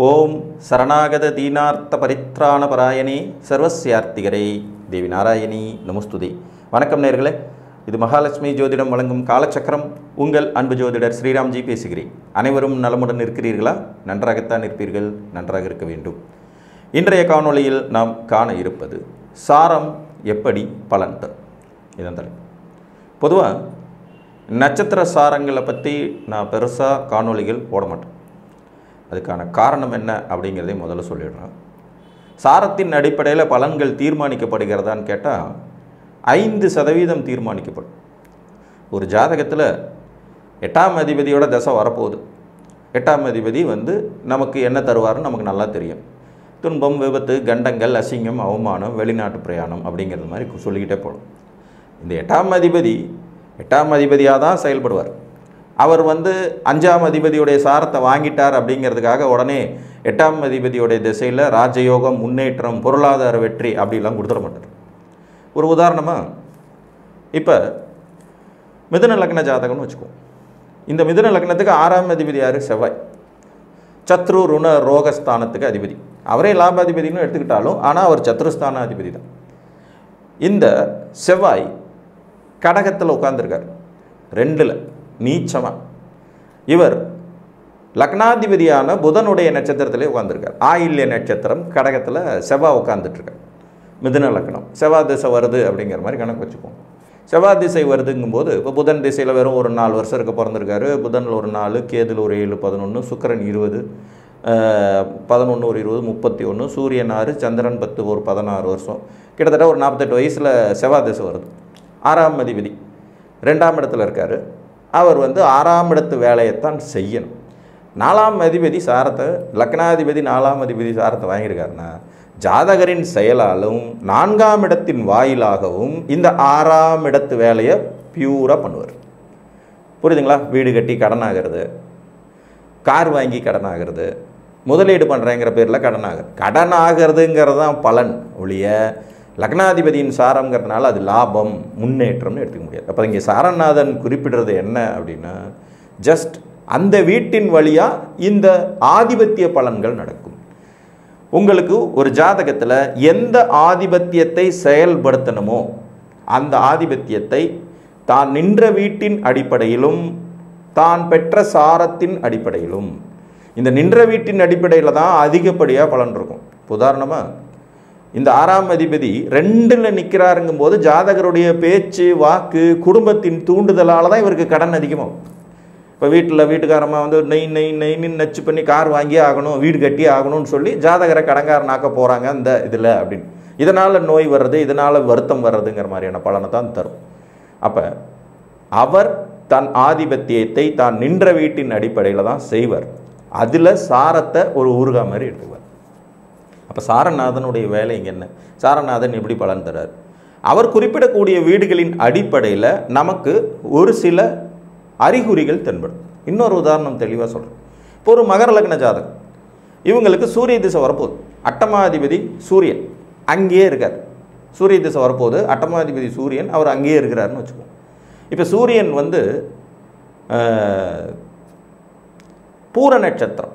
ஓம் சரணாகத தீனார்த்த பரித்ராண பராயணி சர்வஸ்யார்த்திகரே தேவி நாராயணி நமஸ்துதி. வணக்கம் நேயர்களே, இது மகாலட்சுமி ஜோதிடம் வழங்கும் காலச்சக்கரம். உங்கள் அன்பு ஜோதிடர் ஸ்ரீராம்ஜி பேசுகிறேன். அனைவரும் நலமுடன் இருக்கிறீர்களா? நன்றாகத்தான் இருப்பீர்கள், நன்றாக இருக்க வேண்டும். இன்றைய காணொளியில் நாம் காண இருப்பது சாரம் எப்படி பலன் தரும். இதன் தலைப்பு. பொதுவாக நட்சத்திர சாரங்களை பற்றி நான் பெருசாக காணொளிகள் போட மாட்டேன். அதுக்கான காரணம் என்ன அப்படிங்கிறதை முதல்ல சொல்லிடுறேன். சாரத்தின் அடிப்படையில் பலன்கள் தீர்மானிக்கப்படுகிறதான்னு கேட்டால் 5% தீர்மானிக்கப்படும். ஒரு ஜாதகத்தில் 8ஆம் அதிபதியோட தசை வரப்போகுது. 8ஆம் அதிபதி நமக்கு என்ன தருவார்னு நமக்கு நல்லா தெரியும். துன்பம், விபத்து, கண்டங்கள், அசிங்கம், அவமானம், வெளிநாட்டு பிரயாணம் அப்படிங்கிறது மாதிரி சொல்லிக்கிட்டே போகணும். இந்த 8ஆம் அதிபதியாக தான் செயல்படுவார். அவர் 5ஆம் அதிபதியுடைய சாரத்தை வாங்கிட்டார் அப்படிங்கிறதுக்காக உடனே 8ஆம் அதிபதியுடைய திசையில் ராஜயோகம், முன்னேற்றம், பொருளாதார வெற்றி அப்படிலாம் கொடுத்துட மாட்டார். ஒரு உதாரணமாக, இப்போ மிதுன லக்ன ஜாதகம்னு வச்சுக்குவோம். இந்த மிதுன லக்னத்துக்கு 6ஆம் அதிபதி யார்? செவ்வாய். சத்ரு, ருண, ரோகஸ்தானத்துக்கு அதிபதி. அவரே லாபாதிபதினு எடுத்துக்கிட்டாலும் ஆனால் அவர் சத்ருஸ்தான அதிபதி தான். இந்த செவ்வாய் கடகத்தில் உட்கார்ந்துருக்கார், 2ல் நீச்சமாக. இவர் லக்னாதிபதியான புதனுடைய நட்சத்திரத்திலே உட்கார்ந்துருக்கார். ஆயில்ய நட்சத்திரம் கடகத்தில் செவ்வாய் உட்கார்ந்துட்டுருக்கார். மிதுன லக்னம் செவ்வாய் திசை வருது அப்படிங்கிற மாதிரி கணக்கு வச்சுப்போம். செவ்வாய் திசை வருதுங்கும்போது இப்போ புதன் திசையில் வெறும் ஒரு 4 வருஷம் இருக்க பிறந்திருக்காரு. புதனில் ஒரு 4, கேதுல ஒரு 7, 11, சுக்கிரன் 20, 11 ஒரு 20, 31, சூரியன் 6, சந்திரன் 10, ஒரு 16 வருஷம். கிட்டத்தட்ட ஒரு 48 வயசில் செவ்வாய் திசை வருது. 6ஆம் அதிபதி 2ஆம் இடத்துல இருக்கார். அவர் 6ஆம் இடத்து வேலையைத்தான் செய்யணும். 4ஆம் அதிபதி சாரத்தை, லக்னாதிபதி 4ஆம் அதிபதி சாரத்தை வாங்கியிருக்காருன்னா ஜாதகரின் செயலாலும் 4ஆம் இடத்தின் வாயிலாகவும் இந்த 6ஆம் இடத்து வேலையை பியூராக பண்ணுவார். புரியுதுங்களா? வீடு கட்டி கடன் ஆகிறது, கார் வாங்கி கடன் ஆகிறது, முதலீடு பண்ணுறேங்கிற பேரில் கடன் ஆகிறதுங்கிறது தான் பலன் ஒழிய லக்னாதிபதியின் சாரங்கிறதுனால அது லாபம், முன்னேற்றம்னு எடுத்துக்க முடியாது. அப்போ இங்கே சாரநாதன் குறிப்பிடுறது என்ன அப்படின்னா, ஜஸ்ட் அந்த வீட்டின் வழியாக இந்த ஆதிபத்திய பலன்கள் நடக்கும். உங்களுக்கு ஒரு ஜாதகத்தில் எந்த ஆதிபத்தியத்தை செயல்படுத்தணுமோ அந்த ஆதிபத்தியத்தை தான் நின்ற வீட்டின் அடிப்படையிலும் தான் பெற்ற சாரத்தின் அடிப்படையிலும், இந்த நின்ற வீட்டின் அடிப்படையில் தான் அதிகப்படியாக பலன் இருக்கும். உதாரணமாக, இந்த 6ஆம் அதிபதி 2ல் நிற்கிறாருங்கும் போது ஜாதகருடைய பேச்சு, வாக்கு, குடும்பத்தின் தூண்டுதலால் தான் இவருக்கு கடன் அதிகமாகும். இப்போ வீட்டுக்காரமாக நெய்ன்னு நச்சு பண்ணி கார் வாங்கியே ஆகணும், வீடு கட்டியே ஆகணும்னு சொல்லி ஜாதகரை கடன்காரனாக்க போகிறாங்க இந்த இதில் அப்படின்னு. இதனால் நோய் வர்றது, இதனால் வருத்தம் வர்றதுங்கிற மாதிரியான பலனை தான் தரும். அப்போ அவர் தன் ஆதிபத்தியத்தை தான் நின்ற வீட்டின் அடிப்படையில் தான் செய்வார். அதில் சாரத்தை ஒரு ஊறுகாய் மாதிரி எடுத்துவார். அப்போ சாரநாதனுடைய வேலை இங்கே என்ன? சாரநாதன் எப்படி பலன் தரார்? அவர் குறிப்பிடக்கூடிய வீடுகளின் அடிப்படையில் நமக்கு ஒரு சில அறிகுறிகள் தென்படும். இன்னொரு உதாரணம் தெளிவாக சொல்கிறேன். இப்போ ஒரு மகர லக்ன ஜாதகம், இவங்களுக்கு சூரிய திசை வரப்போகுது. 8ஆதிபதி சூரியன் அங்கேயே இருக்கார். சூரிய திசை வரப்போகுது, 8ஆதிபதி சூரியன் அவர் அங்கேயே இருக்கிறாருன்னு வச்சுக்கோம். இப்போ சூரியன் பூர நட்சத்திரம்,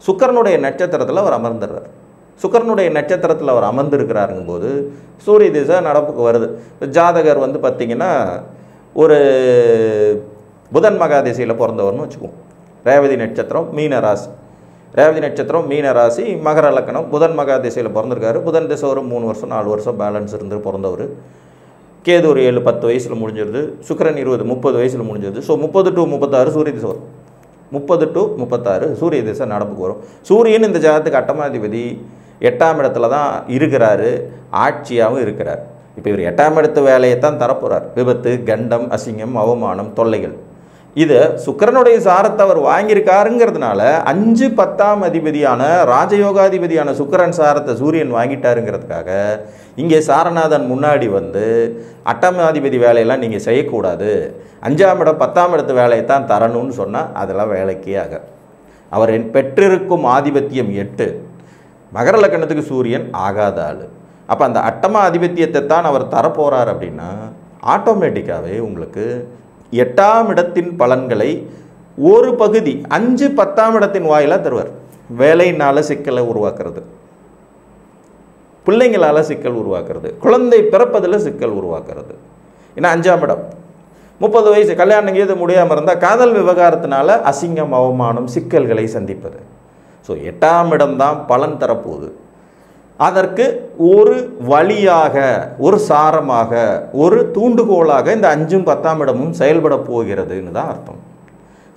சுக்கிரனுடைய நட்சத்திரத்தில் அவர் அமர்ந்துடுறார். சுக்கிரனுடைய நட்சத்திரத்தில் அவர் அமர்ந்திருக்கிறாருங்கும் போது சூரிய திசை நடப்புக்கு வருது. ஜாதகர் பார்த்திங்கன்னா ஒரு புதன் மகாதிசையில் பிறந்தவர்னு வச்சுக்குவோம். ரேவதி நட்சத்திரம் மீன ராசி, மகர லக்னம், புதன் மகாதிசையில் பிறந்திருக்காரு. புதன் திசை ஒரு 3 வருஷம் 4 வருஷம் பேலன்ஸ் இருந்து பிறந்தவர். கேது ஒரு 7, 10 வயசில் முடிஞ்சிருது. சுக்கிரன் 20, 30 வயசில் முடிஞ்சிருது. ஸோ 30 to 36 சூரிய திசை வரும். 30 to 36 சூரிய திசை நடப்புக்கு வரும். சூரியன் இந்த ஜாதகத்துக்கு 8ஆதிபதி 8ஆம் இடத்துல தான் இருக்கிறாரு, ஆட்சியாகவும் இருக்கிறார். இப்போ இவர் 8ஆம் இடத்து வேலையை தான் தரப்போகிறார். விபத்து, கண்டம், அசிங்கம், அவமானம், தொல்லைகள். இதை சுக்கிரனுடைய சாரத்தை அவர் வாங்கியிருக்காருங்கிறதுனால 5, 10ஆம் அதிபதியான ராஜயோகாதிபதியான சுக்கிரன் சாரத்தை சூரியன் வாங்கிட்டாருங்கிறதுக்காக இங்கே சாரநாதன் முன்னாடி 8ஆம் அதிபதி வேலையெல்லாம் நீங்கள் செய்யக்கூடாது, 5ஆம் இடம் 10ஆம் இடத்து வேலையை தான் தரணும்னு சொன்னால் அதெல்லாம் வேலைக்கே ஆக. அவர் பெற்றிருக்கும் ஆதிபத்தியம் 8, மகர லக்னத்துக்கு சூரியன் ஆகாத ஆள். அப்போ அந்த 8ஆம் ஆதிபத்தியத்தை தான் அவர் தரப்போகிறார் அப்படின்னா ஆட்டோமேட்டிக்காகவே உங்களுக்கு 8ஆம் இடத்தின் பலன்களை ஒரு பகுதி 5, 10ஆம் இடத்தின் வாயிலாக தருவார். வேலையினால் சிக்கலை உருவாக்குறது, பிள்ளைங்களால் சிக்கல் உருவாக்குறது, குழந்தை பிறப்பதில் சிக்கல் உருவாக்குறது. ஏன்னா 5ஆம் இடம் 30 வயசு கல்யாணம் எது முடியாமல் இருந்தால் காதல் விவகாரத்தினால அசிங்கம், அவமானம், சிக்கல்களை சந்திப்பது. ஸோ 8ஆம் இடம்தான் பலன் தரப்போகுது. அதற்கு ஒரு வழியாக, ஒரு சாரமாக, ஒரு தூண்டுகோலாக இந்த 5ம் 10ஆம் இடமும் செயல்பட போகிறதுன்னு தான் அர்த்தம்.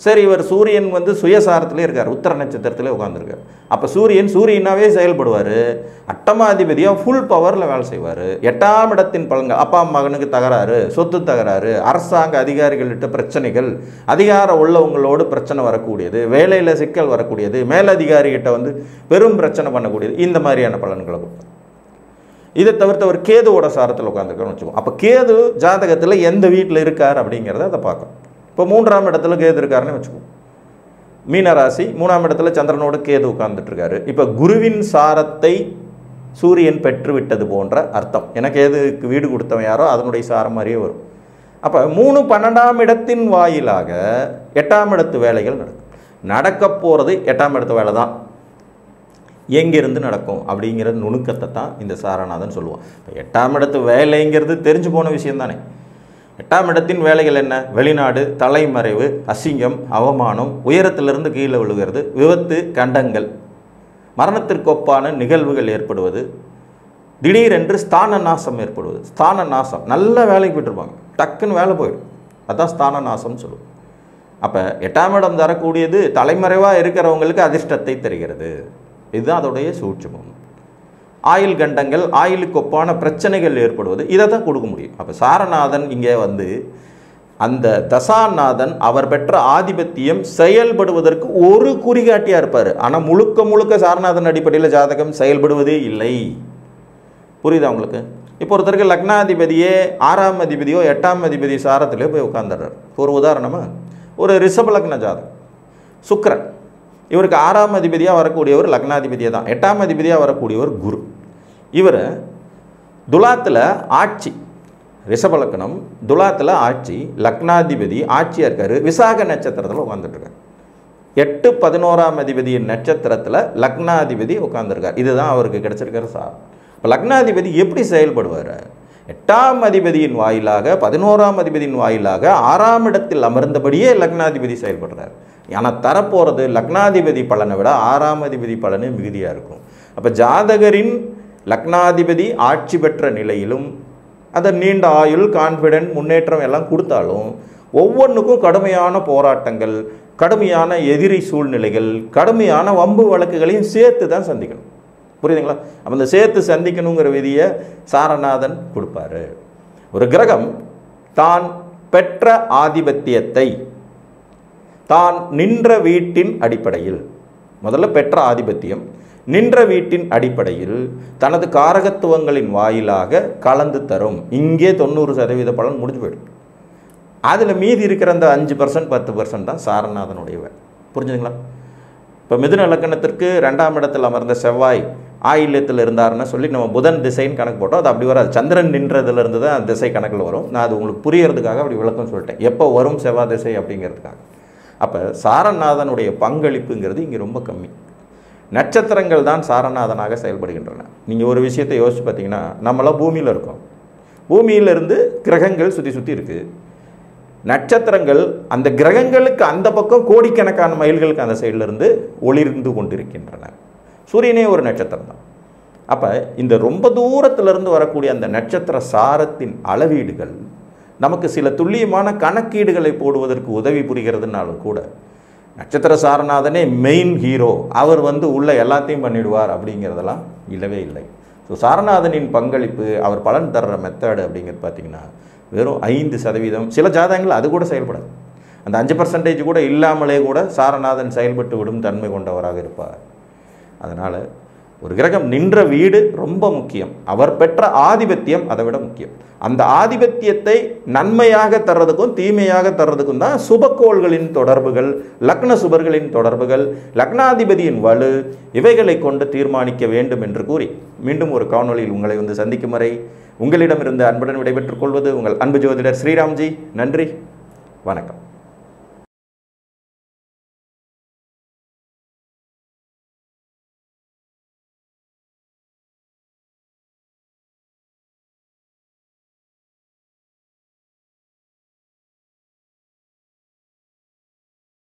சரி, இவர் சூரியன் சுயசாரத்திலே இருக்கார், உத்தர நட்சத்திரத்திலே உட்காந்துருக்கார். அப்போ சூரியனாவே செயல்படுவார், அட்டமாதிபதியாக ஃபுல் பவரில் வேலை செய்வார். 8ஆம் இடத்தின் பலன்கள், அப்பா மகனுக்கு தகராறு, சொத்து தகராறு, அரசாங்க அதிகாரிகள்கிட்ட பிரச்சனைகள், அதிகாரம் உள்ளவங்களோடு பிரச்சனை வரக்கூடியது, வேலையில் சிக்கல் வரக்கூடியது, மேலதிகாரிகிட்ட பெரும் பிரச்சனை பண்ணக்கூடியது, இந்த மாதிரியான பலன்களை கொடுப்பார். இதை தவிர்த்து அவர் கேதுவோட சாரத்தில் உட்காந்துருக்காருன்னு வச்சுக்கோம். அப்போ கேது ஜாதகத்தில் எந்த வீட்டில் இருக்கார் அப்படிங்கிறத அதை பார்க்கணும். இப்போ 3ஆம் இடத்துல கேது இருக்காருன்னு வச்சுக்கோம். மீனராசி 3ஆம் இடத்துல சந்திரனோட கேது உட்கார்ந்துட்டுருக்காரு. இப்போ குருவின் சாரத்தை சூரியன் பெற்றுவிட்டது போன்ற அர்த்தம். எனக்கு கேதுக்கு வீடு கொடுத்தவன் யாரோ அதனுடைய சாரம் மாதிரியே வரும். அப்போ 3, 12ஆம் இடத்தின் வாயிலாக 8ஆம் இடத்து வேலைகள் நடக்க போகிறது. 8ஆம் இடத்து வேலை தான் எங்கிருந்து நடக்கும் அப்படிங்கிற நுணுக்கத்தை தான் இந்த சாரநாதன் சொல்லுவான். இப்போ 8ஆம் இடத்து வேலைங்கிறது தெரிஞ்சு போன விஷயம் தானே. 8ஆம் இடத்தின் வேலைகள் என்ன? வெளிநாடு, தலைமறைவு, அசிங்கம், அவமானம், உயரத்திலிருந்து கீழே விழுகிறது, விபத்து, கண்டங்கள், மரணத்திற்கொப்பான நிகழ்வுகள் ஏற்படுவது, திடீரென்று ஸ்தான நாசம் ஏற்படுவது. ஸ்தான நாசம், நல்ல வேலைக்கு விட்டுருப்பாங்க, டக்குன்னு வேலை போயிடும், அதுதான் ஸ்தான நாசம்னு சொல்லுவோம். அப்போ 8ஆம் இடம் தரக்கூடியது தலைமறைவாக இருக்கிறவங்களுக்கு அதிர்ஷ்டத்தை தருகிறது. இதுதான் அதோடைய சூட்சுமம். ஆயுள் கண்டங்கள், ஆயுளுக்கு ஒப்பான பிரச்சனைகள் ஏற்படுவது, இதை தான் கொடுக்க முடியும். அப்போ சாரநாதன் இங்கே அந்த தசாநாதன் அவர் பெற்ற ஆதிபத்தியம் செயல்படுவதற்கு ஒரு குறிகாட்டியாக இருப்பார். ஆனால் முழுக்க சாரநாதன் அடிப்படையில் ஜாதகம் செயல்படுவதே இல்லை. புரியுதா உங்களுக்கு? இப்போ ஒருத்தருக்கு லக்னாதிபதியே 6ஆம் அதிபதியோ 8ஆம் அதிபதி சாரத்திலே போய் உட்காந்துடுறார். ஒரு உதாரணமாக, ஒரு ரிஷப லக்ன ஜாதகம், சுக்கிரன், இவருக்கு 6ஆம் அதிபதியாக வரக்கூடியவர் லக்னாதிபதியாக தான், 8ஆம் அதிபதியாக வரக்கூடியவர் குரு. இவர் துலாத்தில் ஆட்சி, ரிஷபலக்கணம் துலாத்தில் ஆட்சி, லக்னாதிபதி ஆட்சியாக இருக்கார், விசாக நட்சத்திரத்தில் உட்காந்துட்டுருக்கார். 8, 11ஆம் அதிபதியின் நட்சத்திரத்தில் லக்னாதிபதி உட்காந்துருக்கார். இதுதான் அவருக்கு கிடைச்சிருக்கிற சார். இப்போ லக்னாதிபதி எப்படி செயல்படுவார்? 8ஆம் அதிபதியின் வாயிலாக, 11ஆம் அதிபதியின் வாயிலாக 6ஆம் இடத்தில் அமர்ந்தபடியே லக்னாதிபதி செயல்படுறார். ஆனால் தரப்போகிறது லக்னாதிபதி பலனை விட 6ஆம் அதிபதி பலனே மிகுதியாக இருக்கும். அப்போ ஜாதகரின் லக்னாதிபதி ஆட்சி பெற்ற நிலையிலும் அதை நீண்ட ஆயுள், கான்ஃபிடென்ட், முன்னேற்றம் எல்லாம் கொடுத்தாலும் ஒவ்வொன்றுக்கும் கடுமையான போராட்டங்கள், கடுமையான எதிரி சூழ்நிலைகள், கடுமையான வம்பு வழக்குகளையும் சேர்த்து தான் சந்திக்கணும். புரியுதுங்களா? அப்போ அந்த சேர்த்து சந்திக்கணுங்கிற விதியை சாரநாதன் கொடுப்பாரு. ஒரு கிரகம் தான் பெற்ற ஆதிபத்தியத்தை தான் நின்ற வீட்டின் அடிப்படையில், முதல்ல பெற்ற ஆதிபத்தியம், நின்ற வீட்டின் அடிப்படையில் தனது காரகத்துவங்களின் வாயிலாக கலந்து தரும். இங்கே 90% பலன் முடிஞ்சு போயிடும். அதில் மீதி இருக்கிற அந்த 5%, 10% தான் சாரநாதனுடைய வேலை. புரிஞ்சுதுங்களா? இப்போ மிதுன லக்கணத்திற்கு 2ஆம் இடத்தில் அமர்ந்த செவ்வாய் ஆயில்யத்தில் இருந்தாருன்னு சொல்லி நம்ம புதன் திசைன்னு கணக்கு போட்டோம். அது அப்படி வராது. சந்திரன் நின்றதுலேருந்து தான் அந்த திசை கணக்கில் வரும். நான் அது உங்களுக்கு புரியறதுக்காக அப்படி விளக்கம் சொல்லிட்டேன், எப்போ வரும் செவ்வாய் திசை அப்படிங்கிறதுக்காக. அப்போ சாரநாதனுடைய பங்களிப்புங்கிறது இங்கே ரொம்ப கம்மி. நட்சத்திரங்கள் தான் சாரநாதனாக செயல்படுகின்றன. நீங்கள் ஒரு விஷயத்தை யோசிச்சு பார்த்தீங்கன்னா, நம்மளாம் பூமியில் இருக்கோம், பூமியிலிருந்து கிரகங்கள் சுற்றி இருக்குது. நட்சத்திரங்கள் அந்த கிரகங்களுக்கு அந்த பக்கம் கோடிக்கணக்கான மைல்களுக்கு அந்த சைடிலிருந்து ஒளிர்ந்து கொண்டிருக்கின்றன. சூரியனே ஒரு நட்சத்திரம் தான். அப்போ இந்த ரொம்ப தூரத்திலிருந்து வரக்கூடிய அந்த நட்சத்திர சாரத்தின் அளவீடுகள் நமக்கு சில துல்லியமான கணக்கீடுகளை போடுவதற்கு உதவி புரிகிறதுனாலும் கூட, நட்சத்திர சாரநாதனே மெயின் ஹீரோ, அவர் உள்ள எல்லாத்தையும் பண்ணிடுவார் அப்படிங்கிறதெல்லாம் இல்லவே இல்லை. ஸோ சாரநாதனின் பங்களிப்பு, அவர் பலன் தர்ற மெத்தடு அப்படிங்கிறது பார்த்திங்கன்னா வெறும் 5%. சில ஜாதகங்கள் அது கூட செயல்படாது. அந்த 5% கூட இல்லாமலே கூட சாரநாதன் செயல்பட்டு விடும் தன்மை கொண்டவராக இருப்பார். அதனால் ஒரு கிரகம் நின்ற வீடு ரொம்ப முக்கியம். அவர் பெற்ற ஆதிபத்தியம் அதை விட முக்கியம். அந்த ஆதிபத்தியத்தை நன்மையாக தர்றதுக்கும் தீமையாக தர்றதுக்கும் தான் சுபக்கோள்களின் தொடர்புகள், லக்ன சுபர்களின் தொடர்புகள், லக்னாதிபதியின் வலு, இவைகளை கொண்டு தீர்மானிக்க வேண்டும் என்று கூறி மீண்டும் ஒரு காணொளியில் உங்களை சந்திக்கும் வரை உங்களிடமிருந்து அன்புடன் விடைபெற்றுக் கொள்வது உங்கள் அன்பு ஜோதிடர் ஸ்ரீராம்ஜி. நன்றி, வணக்கம்.